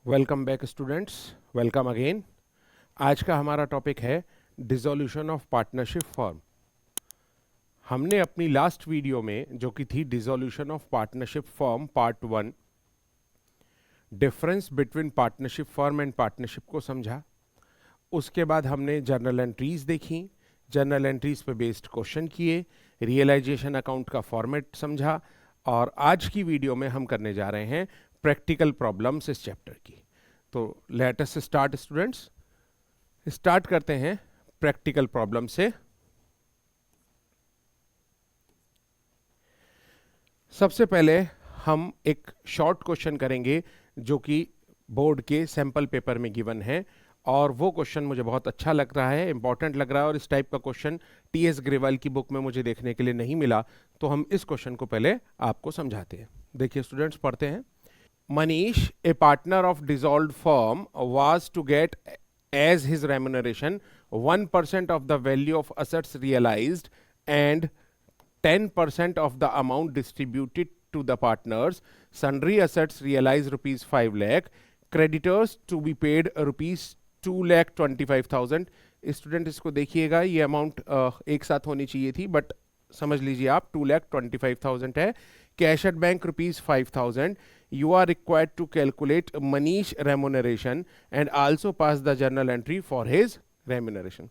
Welcome back students, welcome again. आज का हमारा टॉपिक है डिसोल्यूशन ऑफ पार्टनरशिप फॉर्म। हमने अपनी लास्ट वीडियो में जो कि थी dissolution of partnership form part 1, difference between partnership form and partnership को समझा। उसके बाद हमने जर्नल एंट्रीज देखी, जर्नल एंट्रीज पे बेस्ड क्वेश्चन किए, रियलाइजेशन अकाउंट का फॉर्मेट समझा और आज की वीडियो में हम करने जा रहे हैं प्रैक्टिकल प्रॉब्लम्स इस चैप्टर की। तो let us start students. Start करते हैं प्रैक्टिकल प्रॉब्लम से। सबसे पहले हम एक शॉर्ट क्वेश्चन करेंगे जो कि बोर्ड के सैंपल पेपर में गिवन है और वो क्वेश्चन मुझे बहुत अच्छा लग रहा है, इंपॉर्टेंट लग रहा है और इस टाइप का क्वेश्चन टीएस ग्रेवाल की बुक में मुझे देखने के लिए नहीं मिला, तो हम इस क्वेश्चन को पहले आपको समझाते हैं। देखिए स्टूडेंट्स, पढ़ते हैं। Manish, a partner of dissolved firm, was to get as his remuneration 1% of the value of assets realized and 10% of the amount distributed to the partners. Sundry assets realized rupees 5 lakh, creditors to be paid rupees 2,25,000। Student इसको देखिएगा, ये amount एक साथ होनी चाहिए थी but समझ लीजिए आप 2,25,000 है। Cash at bank rupees 5,000। You are required to calculate Manish remuneration and also pass the journal entry for his remuneration।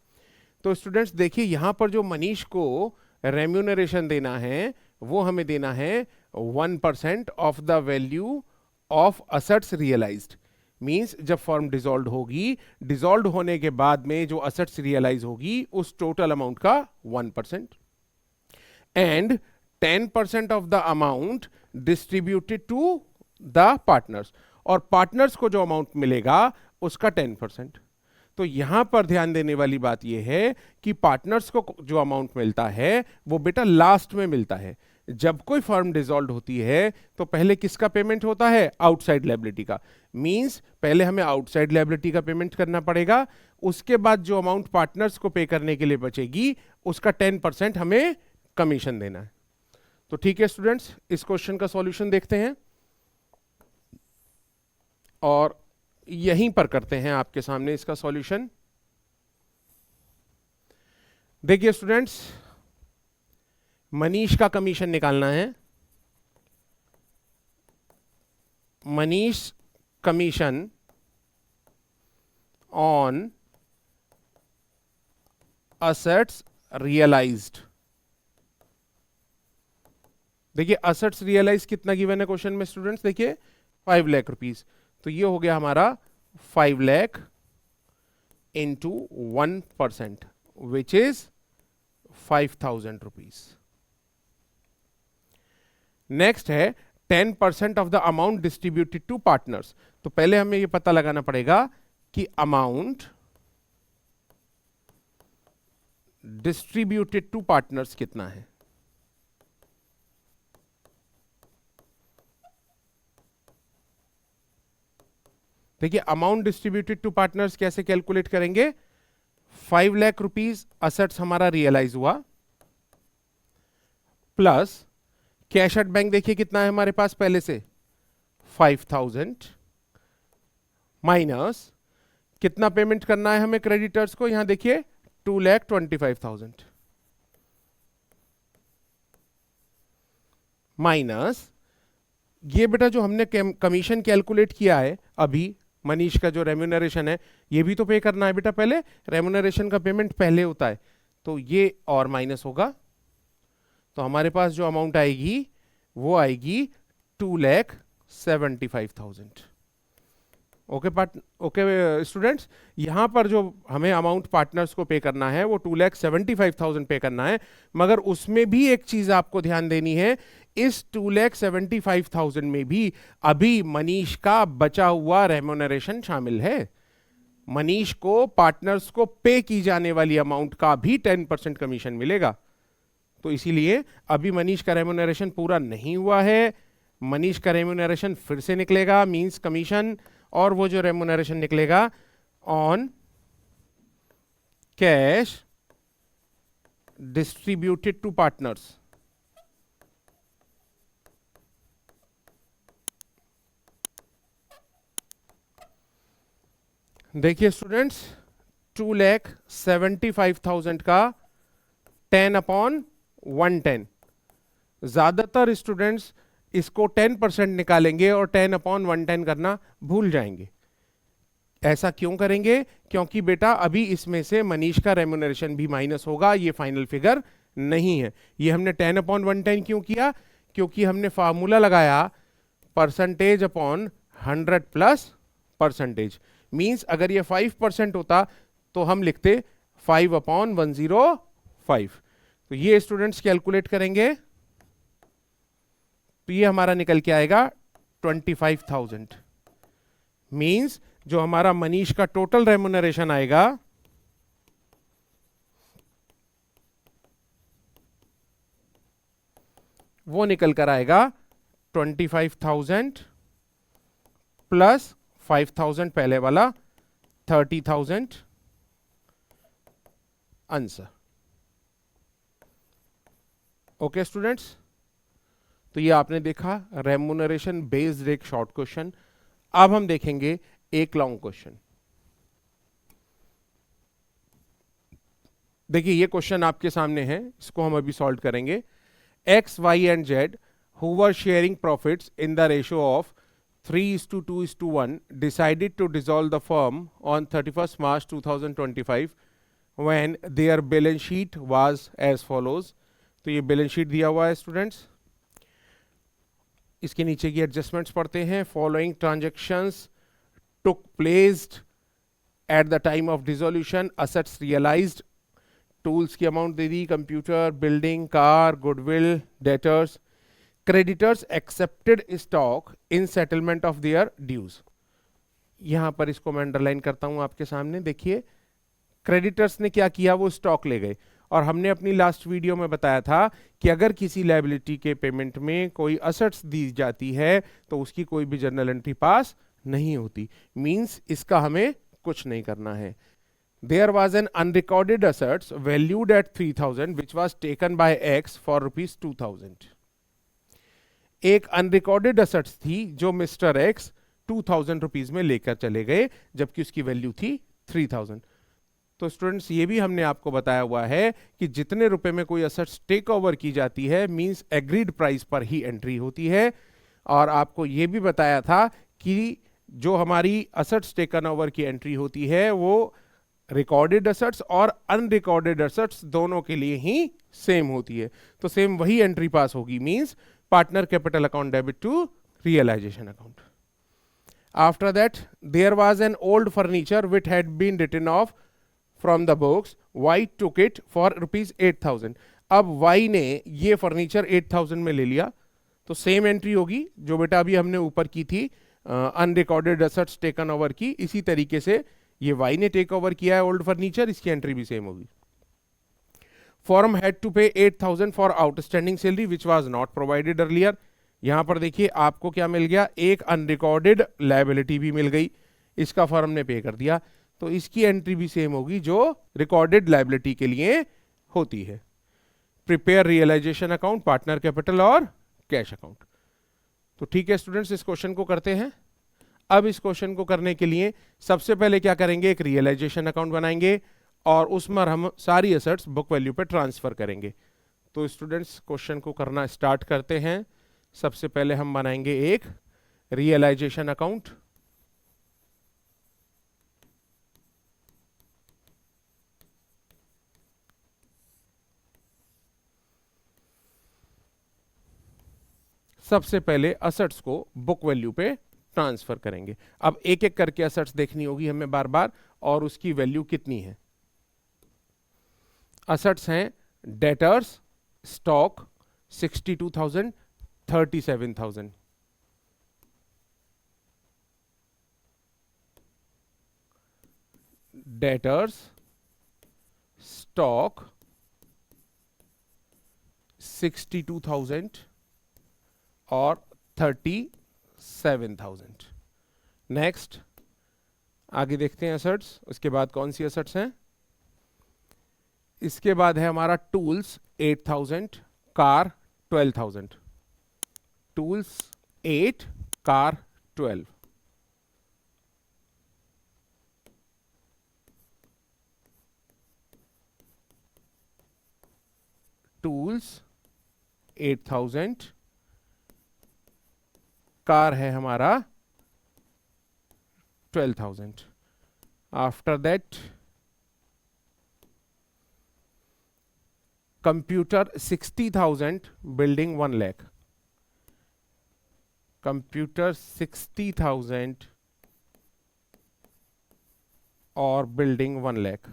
तो स्टूडेंट्स देखिए, यहां पर जो मनीष को रेम्यूनरेशन देना है वो हमें देना है 1% of the value of assets realised. Means जब फर्म डिसॉल्व होगी, डिसॉल्व होने के बाद में जो असेट्स रियलाइज होगी उस टोटल अमाउंट का 1% and 10% of the amount distributed to the partners, और पार्टनर्स को जो अमाउंट मिलेगा उसका 10%। तो यहां पर ध्यान देने वाली बात यह है कि पार्टनर्स को जो अमाउंट मिलता है वो बेटा लास्ट में मिलता है। जब कोई फर्म डिसॉल्व होती है तो पहले किसका पेमेंट होता है? आउटसाइड लायबिलिटी का। मींस पहले हमें आउटसाइड लायबिलिटी का पेमेंट करना पड़ेगा, उसके बाद जो अमाउंट पार्टनर्स को पे करने के लिए बचेगी उसका 10% हमें कमीशन देना है। तो ठीक है स्टूडेंट्स, इस क्वेश्चन का सॉल्यूशन देखते हैं और यहीं पर करते हैं आपके सामने इसका सॉल्यूशन। देखिए स्टूडेंट्स, मनीष का कमीशन निकालना है। मनीष कमीशन ऑन असेट्स रियलाइज्ड। देखिए असेट्स रियलाइज कितना गिवन है क्वेश्चन में स्टूडेंट्स? देखिए 5 लाख रुपीज। तो ये हो गया हमारा 5 lakh into 1% which is 5,000 rupees. Next है 10% of the amount distributed to partners. तो पहले हमें ये पता लगाना पड़ेगा कि अमाउंट डिस्ट्रीब्यूटेड टू पार्टनर्स कितना है। देखिए अमाउंट डिस्ट्रीब्यूटेड टू पार्टनर्स कैसे कैलकुलेट करेंगे? 5 लाख रुपीज असेट्स हमारा रियलाइज हुआ, प्लस कैश एट बैंक देखिए कितना है हमारे पास पहले से 5,000, माइनस कितना पेमेंट करना है हमें क्रेडिटर्स को? यहां देखिए 2,25,000, माइनस ये बेटा जो हमने कमीशन कैलकुलेट किया है अभी, मनीष का जो रेम्यूनरेशन है ये भी तो पे करना है बेटा। पहले रेम्यूनरेशन का पेमेंट पहले होता है, तो ये और माइनस होगा, तो हमारे पास जो अमाउंट आएगी वो आएगी 2,75,000। ओके स्टूडेंट्स, यहां पर जो हमें अमाउंट पार्टनर्स को पे करना है वो 2,75,000 पे करना है, मगर उसमें भी एक चीज आपको ध्यान देनी है, इस 2,75,000 में भी अभी मनीष का बचा हुआ रेम्यूनरेशन शामिल है। मनीष को पार्टनर्स को पे की जाने वाली अमाउंट का भी 10% कमीशन मिलेगा। तो इसीलिए अभी मनीष का रेम्यूनरेशन पूरा नहीं हुआ है। मनीष का रेम्यूनरेशन फिर से निकलेगा, मींस कमीशन, और वो जो रेम्यूनरेशन निकलेगा on cash distributed to partners. देखिए स्टूडेंट्स, 2,75,000 का 10/110, ज्यादातर स्टूडेंट्स इसको 10% निकालेंगे और 10/110 करना भूल जाएंगे। ऐसा क्यों करेंगे? क्योंकि बेटा अभी इसमें से मनीष का रेम्यूनरेशन भी माइनस होगा, ये फाइनल फिगर नहीं है। ये हमने 10/110 क्यों किया? क्योंकि हमने फार्मूला लगाया percentage upon 100 plus percentage. Means अगर ये 5% होता तो हम लिखते 5/105। तो ये स्टूडेंट्स कैलकुलेट करेंगे तो ये हमारा निकल के आएगा 25,000। मींस जो हमारा मनीष का टोटल रेम्यूनरेशन आएगा वो निकल कर आएगा 25,000 प्लस 5,000 पहले वाला, 30,000 आंसर। ओके स्टूडेंट्स, तो ये आपने देखा रेम्यूनरेशन बेस्ड एक शॉर्ट क्वेश्चन। अब हम देखेंगे एक लॉन्ग क्वेश्चन। देखिए ये क्वेश्चन आपके सामने है, इसको हम अभी सॉल्व करेंगे। X, Y and Z who were sharing profits in the ratio of 3:2:1 decided to dissolve the firm on 31st March 2025 when their balance sheet was as follows। तो ये बैलेंस शीट दिया हुआ है स्टूडेंट्स, इसके नीचे की adjustments पढ़ते हैं। Following transactions took placed at the time of dissolution, assets realised, tools की अमाउंट दे दी, computer, building, car, goodwill, debtors, creditors accepted stock in settlement of their dues. यहां पर इसको मैं अंडरलाइन करता हूं आपके सामने। देखिए क्रेडिटर्स ने क्या किया, वो स्टॉक ले गए। और हमने अपनी लास्ट वीडियो में बताया था कि अगर किसी लायबिलिटी के पेमेंट में कोई असेट्स दी जाती है तो उसकी कोई भी जर्नल एंट्री पास नहीं होती। मींस इसका हमें कुछ नहीं करना है। There was an unrecorded assets valued at 3,000 which was taken by X for rupees 2,000। एक अनरिकॉर्डेड असेट्स थी जो मिस्टर एक्स 2,000 रुपीज में लेकर चले गए, जबकि उसकी वैल्यू थी 3,000। तो स्टूडेंट्स ये भी हमने आपको बताया हुआ है कि जितने रुपए में कोई असेट्स टेक ओवर की जाती है मींस एग्रीड प्राइस पर ही एंट्री होती है। और आपको ये भी बताया था कि जो हमारी असेट्स टेकन ओवर की एंट्री होती है वो रिकॉर्डेड असेट्स और अनरिकॉर्डेड असेट्स दोनों के लिए ही सेम होती है। तो सेम वही एंट्री पास होगी, means partner capital account debit to realisation account. After that there was an old furniture which had been written off from the books, Y took it for rupees 8,000। अब Y ने ये furniture 8,000 में ले लिया, तो same entry होगी जो बेटा अभी हमने ऊपर की थी अनरिकॉर्डेड असेट्स टेकन ओवर की। इसी तरीके से ये वाई ने टेक ओवर किया है ओल्ड फर्नीचर, इसकी एंट्री भी सेम होगी। फॉर्म हैड टू पे 8,000 for outstanding salary which was not provided earlier. यहां पर देखिए आपको क्या मिल गया, एक अनरिकॉर्डेड लायबिलिटी भी मिल गई, इसका फर्म ने पे कर दिया, तो इसकी एंट्री भी सेम होगी जो रिकॉर्डेड लायबिलिटी के लिए होती है। Prepare realisation account, partner capital और कैश अकाउंट। तो ठीक है स्टूडेंट्स, इस क्वेश्चन को करते हैं। अब इस क्वेश्चन को करने के लिए सबसे पहले क्या करेंगे, एक रियलाइजेशन अकाउंट बनाएंगे और उसमें हम सारी एसेट्स बुक वैल्यू पे ट्रांसफर करेंगे। तो स्टूडेंट्स क्वेश्चन को करना स्टार्ट करते हैं। सबसे पहले हम बनाएंगे एक रियलाइजेशन अकाउंट। सबसे पहले असेट्स को बुक वैल्यू पे ट्रांसफर करेंगे। अब एक एक करके असेट्स देखनी होगी हमें बार बार और उसकी वैल्यू कितनी है। असेट्स हैं डेटर्स, स्टॉक 62,000, 37,000। डेटर्स, स्टॉक 62,000 और 37,000। नेक्स्ट आगे देखते हैं असेट्स। उसके बाद कौन सी असेट्स हैं, इसके बाद है हमारा tools 8,000, car 12,000। Tools 8, car 12। Tools 8000, car है हमारा 12,000। After that computer 60,000, building 1 lakh. Computer 60,000 और बिल्डिंग 1 लाख।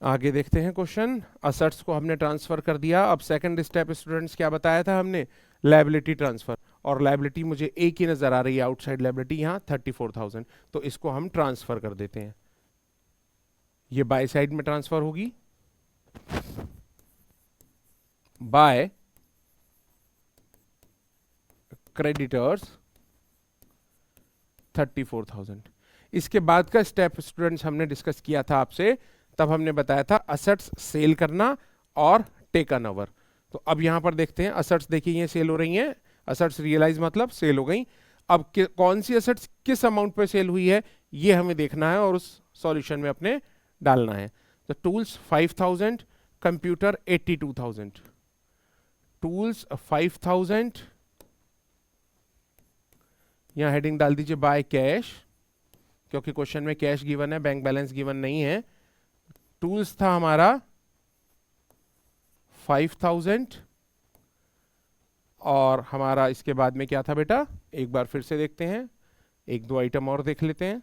आगे देखते हैं क्वेश्चन। असेट्स को हमने ट्रांसफर कर दिया। अब सेकंड स्टेप स्टूडेंट्स क्या बताया था हमने, लायबिलिटी ट्रांसफर। और लायबिलिटी मुझे एक ही नजर आ रही है, आउटसाइड लायबिलिटी यहाँ 34,000, तो इसको हम ट्रांसफर कर देते हैं। ये बाय साइड में ट्रांसफर होगी, बाय क्रेडिटर्स 34,000। इसके बाद का स्टेप स्टूडेंट्स हमने डिस्कस किया था आपसे, तब हमने बताया था असेट्स सेल करना और टेकन ओवर। तो अब यहां पर देखते हैं, असेट्स देखिए ये सेल हो रही हैं, असेट्स रियलाइज मतलब सेल हो गई। अब कौन सी असेट्स किस अमाउंट पे सेल हुई है ये हमें देखना है और उस सॉल्यूशन में अपने डालना है। तो टूल्स 5,000, कंप्यूटर 82,000। टूल्स 5,000, यहां हेडिंग डाल दीजिए बाय कैश, क्योंकि क्वेश्चन में कैश गिवन है, बैंक बैलेंस गिवन नहीं है। टूल्स था हमारा 5,000 और हमारा इसके बाद में क्या था बेटा, एक बार फिर से देखते हैं, एक दो आइटम और देख लेते हैं।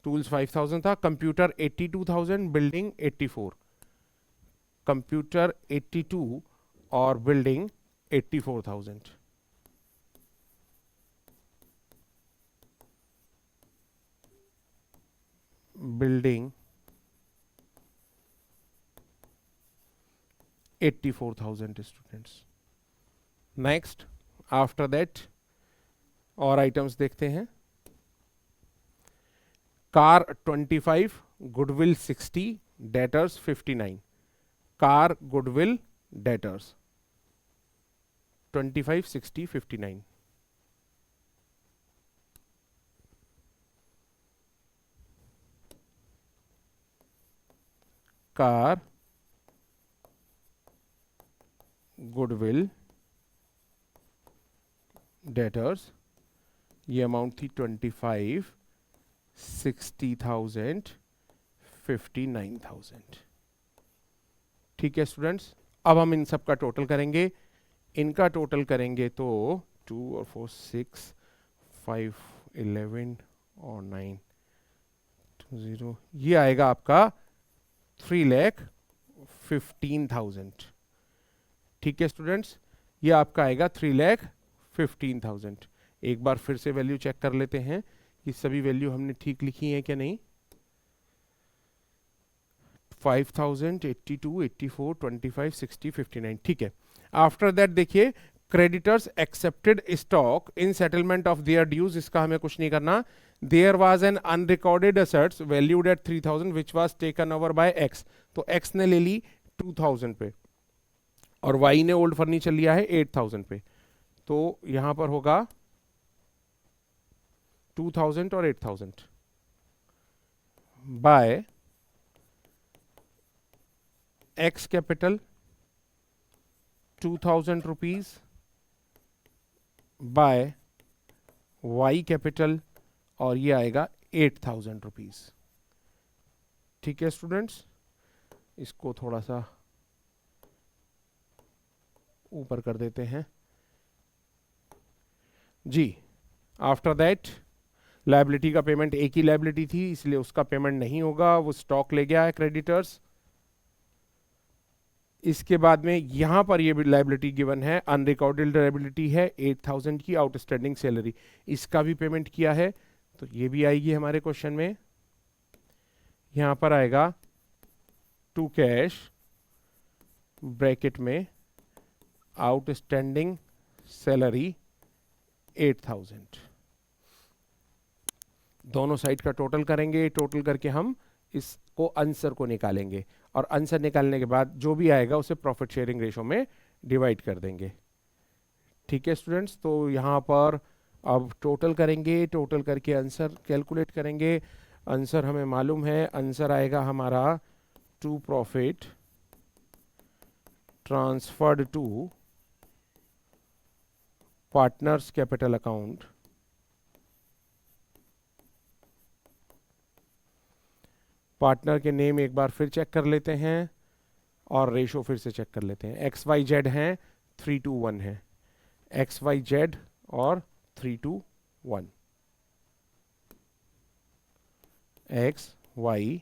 टूल्स 5,000 था, कंप्यूटर 82,000, बिल्डिंग 84। कंप्यूटर 82 और building 84,000। Building 84,000 students. Next after that और आइटम्स देखते हैं। Car 25, goodwill 60, debtors 59। Car, goodwill, debtors 25, 60, 59। Car, goodwill, debtors, ये अमाउंट थी 25, 60,000, 59,000। ठीक है स्टूडेंट्स, अब हम इन सब का टोटल करेंगे। इनका टोटल करेंगे तो 2 और 4 6, 5 11 और 9 2 0, ये आएगा आपका 3,15,000। ठीक है स्टूडेंट्स, ये आपका आएगा 3,15,000। एक बार फिर से वैल्यू चेक कर लेते हैं कि सभी वैल्यू हमने ठीक लिखी है क्या नहीं। 5,000, 82, 84, 25, 60, 59, ठीक है। आफ्टर दैट देखिए, creditors accepted stock in settlement of their dues, इसका हमें कुछ नहीं करना। There was an unrecorded assets valued at 3,000 which was taken over by X, तो एक्स ने ले ली 2,000 पे और वाई ने ओल्ड फर्नीचर लिया है 8,000 पे, तो यहां पर होगा 2,000 और 8,000 by X capital 2,000 rupees by Y capital, और ये आएगा 8,000 रुपीज। ठीक है स्टूडेंट्स, इसको थोड़ा सा ऊपर कर देते हैं जी। आफ्टर दैट लायबिलिटी का पेमेंट, एक ही लायबिलिटी थी इसलिए उसका पेमेंट नहीं होगा, वो स्टॉक ले गया है क्रेडिटर्स। इसके बाद में यहां पर ये लायबिलिटी गिवन है, अनरिकॉर्डेड लायबिलिटी है 8,000 की, आउटस्टैंडिंग सैलरी, इसका भी पेमेंट किया है, तो ये भी आएगी हमारे क्वेश्चन में। यहां पर आएगा टू कैश ब्रैकेट में आउटस्टैंडिंग सैलरी 8,000। दोनों साइड का टोटल करेंगे, टोटल करके हम इसको आंसर को निकालेंगे और आंसर निकालने के बाद जो भी आएगा उसे प्रॉफिट शेयरिंग रेशो में डिवाइड कर देंगे। ठीक है स्टूडेंट्स, तो यहाँ पर अब टोटल करेंगे, टोटल करके आंसर कैलकुलेट करेंगे। आंसर हमें मालूम है, आंसर आएगा हमारा to profit transferred to partners capital account partner के नेम एक बार फिर चेक कर लेते हैं और रेशो फिर से चेक कर लेते हैं। एक्स वाई जेड हैं, 3:1 है, एक्स वाई जेड और 3:1, एक्स वाई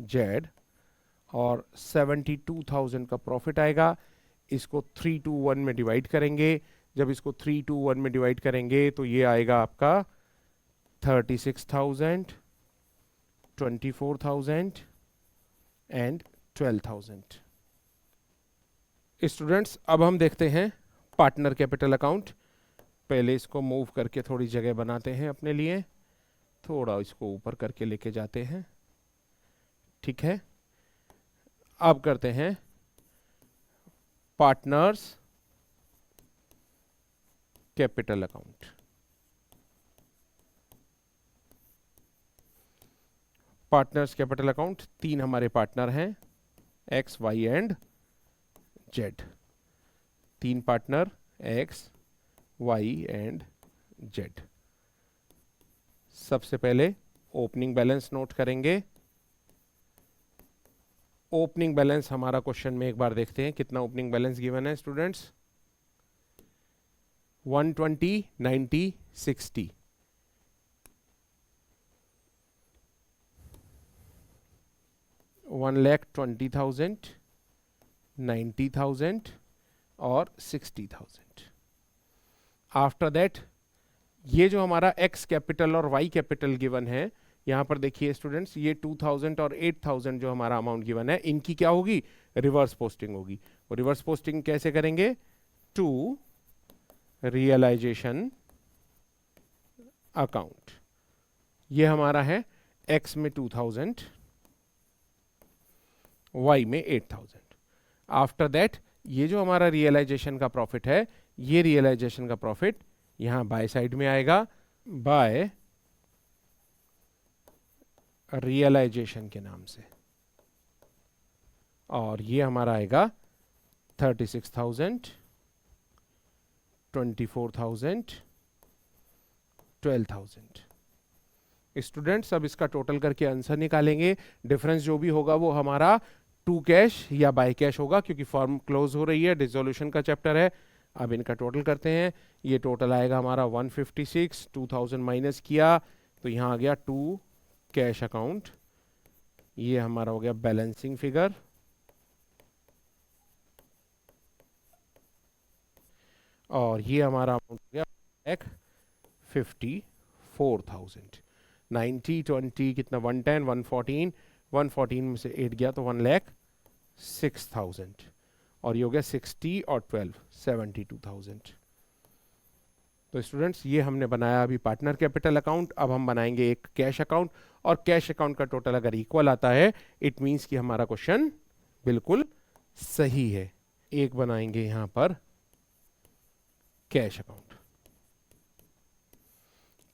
जेड और 72,000 का प्रॉफिट आएगा। इसको 3:1 में डिवाइड करेंगे। जब इसको 3:1 में डिवाइड करेंगे तो ये आएगा आपका 36,000, 24,000 एंड 12,000। स्टूडेंट्स, अब हम देखते हैं पार्टनर कैपिटल अकाउंट। पहले इसको मूव करके थोड़ी जगह बनाते हैं अपने लिए, थोड़ा इसको ऊपर करके लेके जाते हैं। ठीक है, अब करते हैं partners capital account. Partners capital account, 3 हमारे पार्टनर हैं, X Y and Z. 3 partner X Y and Z. सबसे पहले ओपनिंग बैलेंस नोट करेंगे। ओपनिंग बैलेंस हमारा क्वेश्चन में एक बार देखते हैं कितना ओपनिंग बैलेंस गिवन है स्टूडेंट्स। 120, 90, 60। 1,20,000, 90,000 और 60,000। आफ्टर दैट ये जो हमारा एक्स कैपिटल और वाई कैपिटल गिवन है, यहां पर देखिए स्टूडेंट्स, ये 2,000 और 8,000 जो हमारा अमाउंट गिवन है, इनकी क्या होगी, रिवर्स पोस्टिंग होगी। और रिवर्स पोस्टिंग कैसे करेंगे, टू रियलाइजेशन अकाउंट। ये हमारा है एक्स में 2,000, वाई में 8,000। आफ्टर दैट ये जो हमारा रियलाइजेशन का प्रॉफिट है, ये रियलाइजेशन का प्रॉफिट यहां बाय साइड में आएगा, बाय रियलाइजेशन के नाम से। और ये हमारा आएगा 36,000, 24,000, 12,000। स्टूडेंट्स, अब इसका टोटल करके आंसर निकालेंगे। डिफरेंस जो भी होगा वो हमारा टू कैश या बाय कैश होगा, क्योंकि फॉर्म क्लोज हो रही है, डिसोल्यूशन का चैप्टर है। अब इनका टोटल करते हैं। ये टोटल आएगा हमारा 156, 2,000 माइनस किया तो यहाँ आ गया टू कैश अकाउंट। ये हमारा हो गया बैलेंसिंग फिगर। और ये हमारा अमाउंट हो गया 54,000। 90, 20 कितना, 110, 114, 114 में से 8 गया तो 1,06,000। और ये हो गया 60 और 12, 72,000। तो स्टूडेंट्स, ये हमने बनाया अभी पार्टनर कैपिटल अकाउंट। अब हम बनाएंगे एक कैश अकाउंट, और कैश अकाउंट का टोटल अगर इक्वल आता है, इट मींस कि हमारा क्वेश्चन बिल्कुल सही है। एक बनाएंगे यहां पर कैश अकाउंट।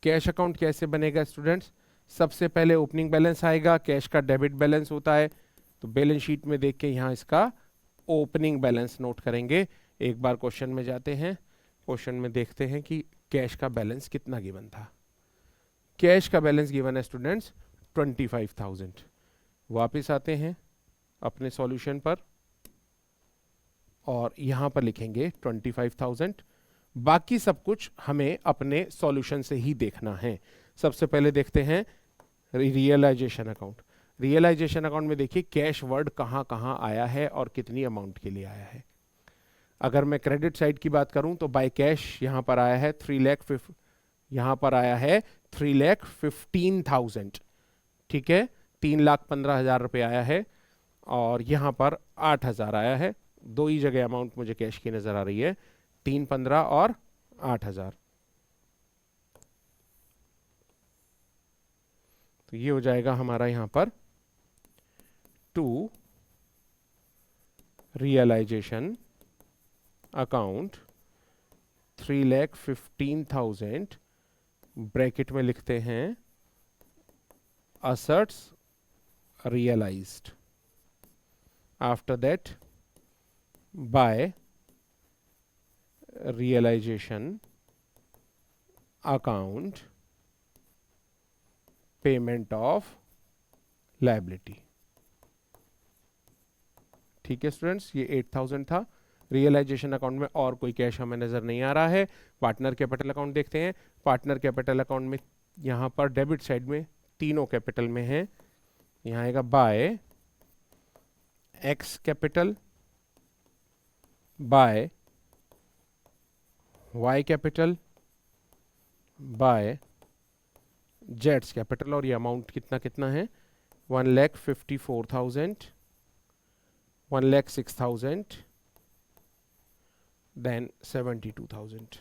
कैश अकाउंट कैसे बनेगा स्टूडेंट्स, सबसे पहले ओपनिंग बैलेंस आएगा, कैश का डेबिट बैलेंस होता है, तो बैलेंस शीट में देख के यहां इसका ओपनिंग बैलेंस नोट करेंगे। एक बार क्वेश्चन में जाते हैं, क्वेश्चन में देखते हैं कि कैश का बैलेंस कितना गिवन था। कैश का बैलेंस गिवन है स्टूडेंट्स 25,000। वापस आते हैं अपने सॉल्यूशन पर और यहां पर लिखेंगे 25,000। बाकी सब कुछ हमें अपने सॉल्यूशन से ही देखना है। सबसे पहले देखते हैं रियलाइजेशन अकाउंट। रियलाइजेशन अकाउंट में देखिए कैश वर्ड कहां कहां आया है और कितनी अमाउंट के लिए आया है। अगर मैं क्रेडिट साइड की बात करूं तो बाय कैश यहां पर आया है 3 लाख, यहां पर आया है 3,15,000। ठीक है, 3,15,000 रुपये आया है, और यहां पर 8,000 आया है। दो ही जगह अमाउंट मुझे कैश की नजर आ रही है, 3,15,000 और 8,000। तो ये हो जाएगा हमारा यहां पर टू रियलाइजेशन अकाउंट 3,15,000 ब्रैकेट में लिखते हैं assets realized. After that, by realization account payment of liability. ठीक है स्टूडेंट्स, ये 8,000 था। रियलाइजेशन अकाउंट में और कोई कैश हमें नजर नहीं आ रहा है। पार्टनर कैपिटल अकाउंट देखते हैं। पार्टनर कैपिटल अकाउंट में यहाँ पर डेबिट साइड में तीनों कैपिटल में है। यहाँ आएगा by X capital, by Y capital, by जेड्स कैपिटल। और ये अमाउंट कितना कितना है? 1,54,000, 1,06,000, देन 72,000।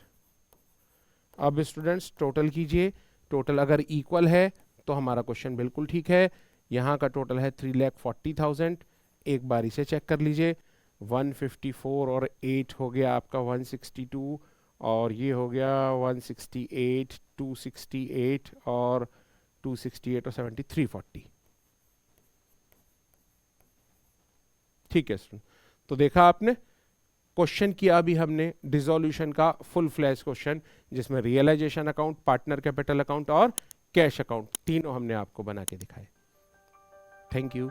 अब स्टूडेंट्स टोटल कीजिए। टोटल अगर इक्वल है तो हमारा क्वेश्चन बिल्कुल ठीक है। यहाँ का टोटल है 3,40,000। एक बारी से चेक कर लीजिए। 154 और 8 हो गया आपका 162, और ये हो गया 168, 268 और 268 और 70 340। ठीक है स्टूडेंट, तो देखा आपने क्वेश्चन किया अभी हमने डिसोल्यूशन का फुल फ्लैश क्वेश्चन, जिसमें realisation account, partner capital account और कैश अकाउंट तीनों हमने आपको बना के दिखाए। Thank you.